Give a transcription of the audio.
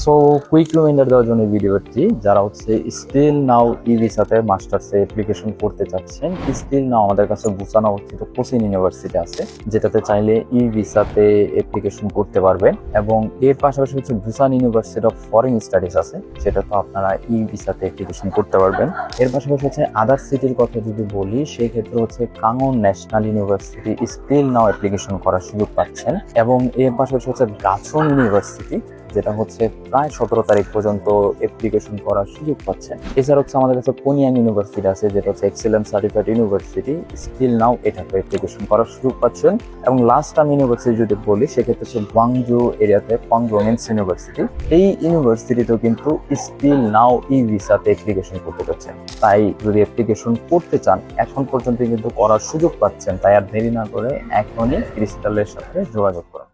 So quick reminder দেওয়ার জন্য ভিডিওটি যারা হচ্ছে স্টিল নাও ই ভিসাতে মাস্টার্সে অ্যাপ্লিকেশন করতে চাচ্ছেন, স্টিল নাও আমাদের কাছে বুসানো অবস্থিত কোচিন ইউনিভার্সিটি আছে, যেটাতে চাইলে ই ভিসাতে অ্যাপ্লিকেশন করতে পারবেন। এবং এর পাশাপাশি হচ্ছে Busan university of foreign studies আছে, সেটা তো আপনারা ই ভিসাতে অ্যাপ্লিকেশন করতে পারবেন। এর পাশাপাশি হচ্ছে আদার সিটির কথা যদি বলি, সেই ক্ষেত্রে হচ্ছে Kangwon national university still now application করার সুযোগ পাচ্ছেন। এবং এর পাশাপাশি হচ্ছে গাছন ইউনিভার্সিটি, যেটা হচ্ছে প্রায় 17 তারিখ পর্যন্ত অ্যাপ্লিকেশন করার সুযোগ পাচ্ছেন। এছাড়া হচ্ছে আমাদের কাছে কোনিয়াং ইউনিভার্সিটি আছে, যেটা হচ্ছে excellence certified university, still now এটাতে অ্যাপ্লিকেশন করার সুযোগ পাচ্ছেন। এবং লাস্ট টাইম ইউনিভার্সিটি যদি বলি, সেক্ষেত্রে হচ্ছে গুয়াংজু এরিয়াতে কংগ্রো মেন্স ইউনিভার্সিটি, এই ইউনিভার্সিটিতেও কিন্তু স্টিল নাও ই ভিসাতে অ্যাপ্লিকেশন করতে পারছেন। তাই যদি অ্যাপ্লিকেশন করতে চান, এখন পর্যন্ত কিন্তু করার সুযোগ পাচ্ছেন, তাই আর দেরি না করে এখনই ক্রিস্টালের সাথে যোগাযোগ করুন।